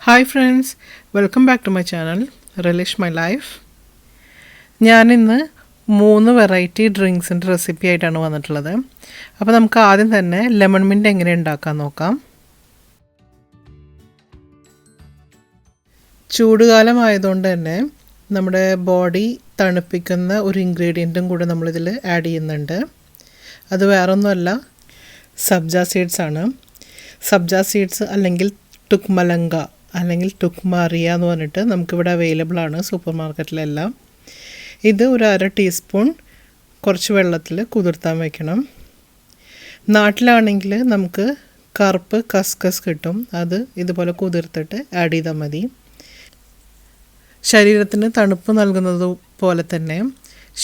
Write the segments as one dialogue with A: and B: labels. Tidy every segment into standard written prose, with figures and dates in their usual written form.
A: Hi friends, welcome back to my channel, Relish my life. ഞാൻ ഇന്ന് 3 variety ഡ്രിങ്ക്സിൻ്റെ recipe ആയിട്ടാണ് വന്നിട്ടുള്ളത്. അപ്പോൾ നമുക്ക് ആദ്യം തന്നെ ലെമൺ മിൻറ്റ് എങ്ങനെ ഉണ്ടാക്കാൻ നോക്കാം. ചൂടുകാലം ആയതുകൊണ്ട് തന്നെ നമ്മുടെ ബോഡി തണുപ്പിക്കുന്ന ഒരു ഇൻഗ്രീഡിയൻറ്റും കൂടെ നമ്മളിതിൽ ആഡ് ചെയ്യുന്നുണ്ട്. അത് വേറൊന്നുമല്ല, സബ്ജ സീഡ്സ് ആണ്. സബ്ജ സീഡ്സ് അല്ലെങ്കിൽ ടുക്മലങ്ക അല്ലെങ്കിൽ ടുക്മാറിയ എന്ന് പറഞ്ഞിട്ട് നമുക്കിവിടെ അവൈലബിൾ ആണ് സൂപ്പർ മാർക്കറ്റിലെല്ലാം. ഇത് ഒരു 1/2 ടീസ്പൂൺ കുറച്ച് വെള്ളത്തിൽ കുതിർത്താൻ വയ്ക്കണം. നാട്ടിലാണെങ്കിൽ നമുക്ക് കറുപ്പ് കസ്കസ് കിട്ടും, അത് ഇതുപോലെ കുതിർത്തിട്ട് ആഡ് ചെയ്താൽ മതി. ശരീരത്തിന് തണുപ്പ് നൽകുന്നത് പോലെ തന്നെ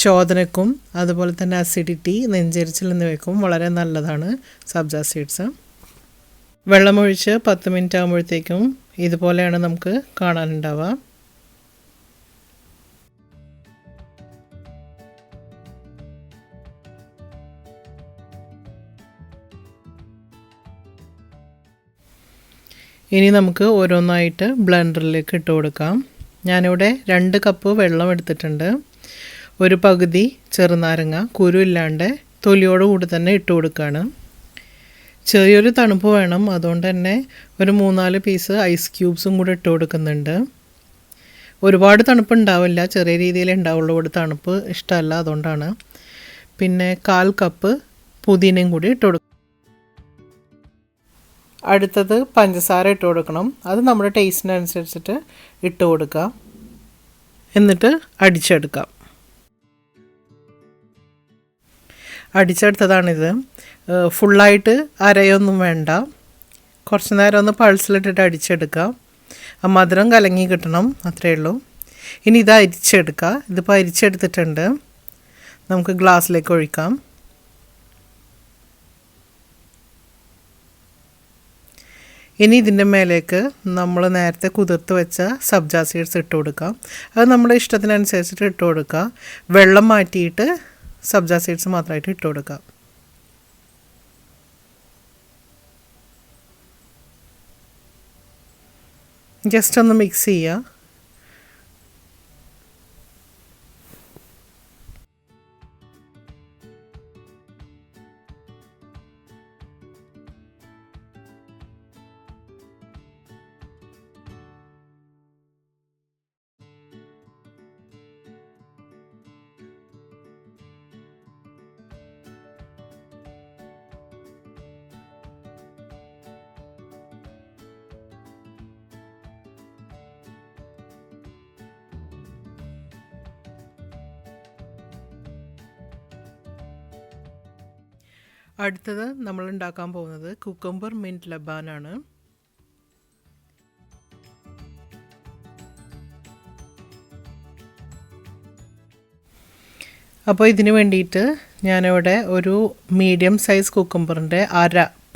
A: ശോധനയ്ക്കും അതുപോലെ തന്നെ അസിഡിറ്റി, നെഞ്ചെരിച്ചിൽ എന്നിവയ്ക്കും വളരെ നല്ലതാണ് സബ്ജ സീഡ്സ്. വെള്ളമൊഴിച്ച് 10 മിനിറ്റ് ആകുമ്പോഴത്തേക്കും ഇതുപോലെയാണ് നമുക്ക് കാണാനുണ്ടാവുക. ഇനി നമുക്ക് ഓരോന്നായിട്ട് ബ്ലെൻഡറിലേക്ക് ഇട്ട് കൊടുക്കാം. ഞാനിവിടെ 2 കപ്പ് വെള്ളം എടുത്തിട്ടുണ്ട്. ഒരു പകുതി ചെറുനാരങ്ങ കുരു ഇല്ലാണ്ട് തൊലിയോടുകൂടി തന്നെ ഇട്ട് കൊടുക്കുകയാണ്. ചെറിയൊരു തണുപ്പ് വേണം, അതുകൊണ്ട് തന്നെ ഒരു 3-4 പീസ് ഐസ് ക്യൂബ്സും കൂടെ ഇട്ട് കൊടുക്കുന്നുണ്ട്. ഒരുപാട് തണുപ്പ് ഉണ്ടാവില്ല, ചെറിയ രീതിയിൽ ഉണ്ടാവുള്ളൂ. ഇവിടെ തണുപ്പ് ഇഷ്ടമല്ല, അതുകൊണ്ടാണ്. പിന്നെ 1/4 കപ്പ് പുതിനയും കൂടി ഇട്ട് കൊടുക്കും. അടുത്തത് പഞ്ചസാര ഇട്ട് കൊടുക്കണം. അത് നമ്മുടെ ടേസ്റ്റിനനുസരിച്ചിട്ട് ഇട്ട് കൊടുക്കുക. എന്നിട്ട് അടിച്ചെടുക്കാം. അടിച്ചെടുത്തതാണിത്. ഫുള്ളായിട്ട് അരയൊന്നും വേണ്ട, കുറച്ച് നേരം ഒന്ന് പൾസിലിട്ടിട്ട് അടിച്ചെടുക്കാം. ആ മധുരം കലങ്ങി കിട്ടണം, അത്രയേ ഉള്ളൂ. ഇനി ഇത് അരിച്ചെടുക്കുക. ഇതിപ്പോൾ അരിച്ചെടുത്തിട്ടുണ്ട്, നമുക്ക് ഗ്ലാസ്സിലേക്ക് ഒഴിക്കാം. ഇനി ഇതിൻ്റെ മേലേക്ക് നമ്മൾ നേരത്തെ കുതിർത്ത് വെച്ച സബ്ജ സീഡ്സ് ഇട്ട് കൊടുക്കാം. അത് നമ്മുടെ ഇഷ്ടത്തിനനുസരിച്ചിട്ട് ഇട്ട് കൊടുക്കുക. വെള്ളം മാറ്റിയിട്ട് സബ്ജ സീഡ്സ് മാത്രമായിട്ട് ഇട്ട് കൊടുക്കാം. ജസ്റ്റ് ഒന്ന് മിക്സ് ചെയ്യുക. അടുത്തത് നമ്മൾ ഉണ്ടാക്കാൻ പോകുന്നത് കുക്കുംബർ മിൻറ്റ് ലബാനാണ്. അപ്പോൾ ഇതിന് വേണ്ടിയിട്ട് ഞാനിവിടെ ഒരു മീഡിയം സൈസ് കുക്കുംബറിൻ്റെ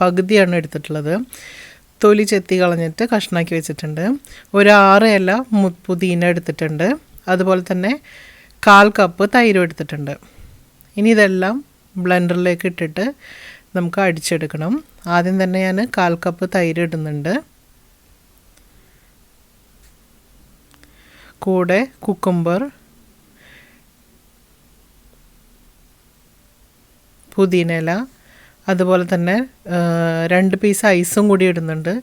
A: പകുതിയാണ് എടുത്തിട്ടുള്ളത്. തൊലി ചെത്തി കളഞ്ഞിട്ട് കഷ്ണാക്കി വെച്ചിട്ടുണ്ട്. ഒരു 6 ഇല പുതിന എടുത്തിട്ടുണ്ട്. അതുപോലെ തന്നെ 1/4 കപ്പ് തൈരും എടുത്തിട്ടുണ്ട്. ഇനി ഇതെല്ലാം ബ്ലെൻഡറിലേക്ക് ഇട്ടിട്ട് നമുക്ക് അടിച്ചെടുക്കണം. ആദ്യം തന്നെ ഞാൻ 1/4 കപ്പ് തൈര് ഇടുന്നുണ്ട്. കൂടെ കുക്കുംബർ, പുതിനയില, അതുപോലെ തന്നെ 2 പീസ് ഐസും കൂടി ഇടുന്നുണ്ട്.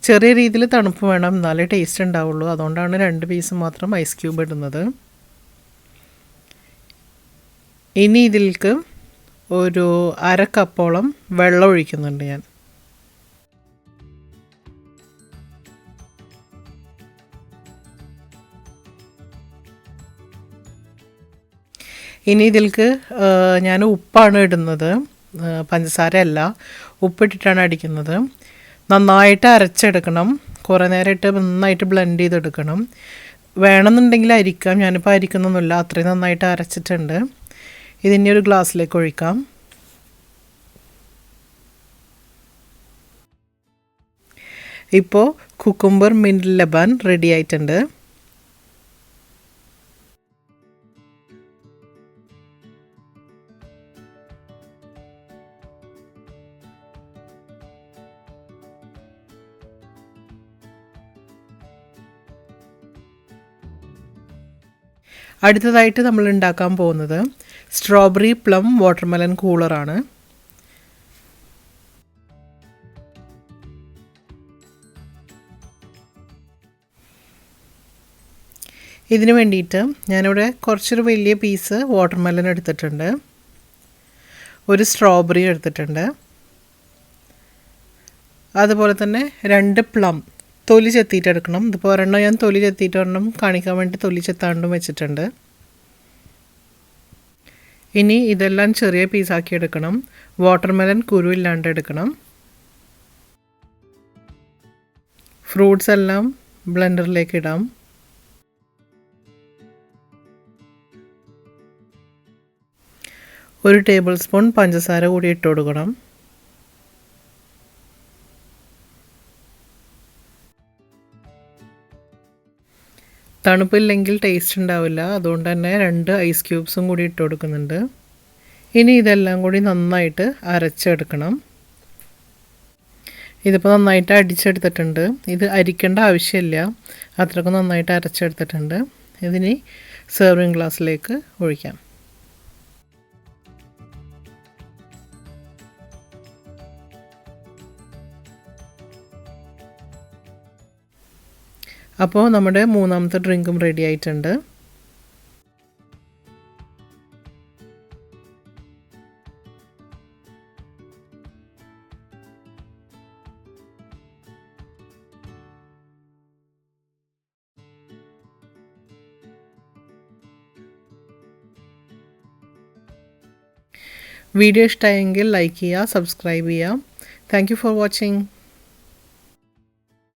A: ചെറിയ രീതിയിൽ തണുപ്പ് വേണം, എന്നാലേ ടേസ്റ്റ് ഉണ്ടാവുള്ളൂ. അതുകൊണ്ടാണ് 2 പീസ് മാത്രം ഐസ് ക്യൂബ് ഇടുന്നത്. ഇനി ഇതിലേക്ക് ഒരു 1/2 കപ്പോളം വെള്ളം ഒഴിക്കുന്നുണ്ട് ഞാൻ. ഇനി ഇതിലേക്ക് ഞാൻ ഉപ്പാണ് ഇടുന്നത്, പഞ്ചസാര അല്ല. ഉപ്പിട്ടിട്ടാണ് അടിക്കുന്നത്. നന്നായിട്ട് അരച്ചെടുക്കണം. കുറേ നേരം ഇട്ട് നന്നായിട്ട് ബ്ലെൻഡ് ചെയ്തെടുക്കണം. വേണമെന്നുണ്ടെങ്കിൽ അരിക്കാം, ഞാനിപ്പോൾ അരിക്കുന്നൊന്നുമില്ല, അത്രയും നന്നായിട്ട് അരച്ചിട്ടുണ്ട്. ഇതിനെ ഒരു ഗ്ലാസ്സിലേക്ക് ഒഴിക്കാം. ഇപ്പോൾ കുക്കുംബർ മിൻറ്റ് ലബാൻ റെഡി ആയിട്ടുണ്ട്. അടുത്തതായിട്ട് നമ്മൾ ഉണ്ടാക്കാൻ പോകുന്നത് സ്ട്രോബെറി പ്ലം വാട്ടർമെലൺ കൂളറാണ്. ഇതിന് വേണ്ടിയിട്ട് ഞാനിവിടെ കുറച്ചൊരു വലിയ പീസ് വാട്ടർമെലൺ എടുത്തിട്ടുണ്ട്, ഒരു സ്ട്രോബെറി എടുത്തിട്ടുണ്ട്, അതുപോലെ തന്നെ 2 പ്ലം തൊലി ചെത്തിയിട്ടെടുക്കണം. ഇതിപ്പോൾ ഒരെണ്ണം ഞാൻ തൊലി ചെത്തിയിട്ട് ഒരെണ്ണം കാണിക്കാൻ വേണ്ടി തൊലി ചെത്താണ്ടും വെച്ചിട്ടുണ്ട്. ഇനി ഇതെല്ലാം ചെറിയ പീസാക്കി എടുക്കണം. വാട്ടർമെലൺ കുരു ഇല്ലാണ്ട് എടുക്കണം. ഫ്രൂട്ട്സ് എല്ലാം ബ്ലെൻഡറിലേക്ക് ഇടാം. ഒരു ടേബിൾ സ്പൂൺ പഞ്ചസാര കൂടി ഇട്ട് കൊടുക്കണം. തണുപ്പില്ലെങ്കിൽ ടേസ്റ്റ് ഉണ്ടാവില്ല, അതുകൊണ്ട് തന്നെ 2 ഐസ് ക്യൂബ്സും കൂടി ഇട്ട് കൊടുക്കുന്നുണ്ട്. ഇനി ഇതെല്ലാം കൂടി നന്നായിട്ട് അരച്ചെടുക്കണം. ഇതിപ്പോൾ നന്നായിട്ട് അടിച്ചെടുത്തിട്ടുണ്ട്. ഇത് അരിക്കേണ്ട ആവശ്യമില്ല, അത്രയ്ക്ക് നന്നായിട്ട് അരച്ചെടുത്തിട്ടുണ്ട്. ഇതിനി സെർവിങ് ഗ്ലാസ്സിലേക്ക് ഒഴിക്കാം. അപ്പോൾ നമ്മുടെ മൂന്നാമത്തെ ഡ്രിങ്കും റെഡി ആയിട്ടുണ്ട്. വീഡിയോ ഇഷ്ടമായെങ്കിൽ ലൈക്ക് ചെയ്യുക, സബ്സ്ക്രൈബ് ചെയ്യുക. Thank you for watching.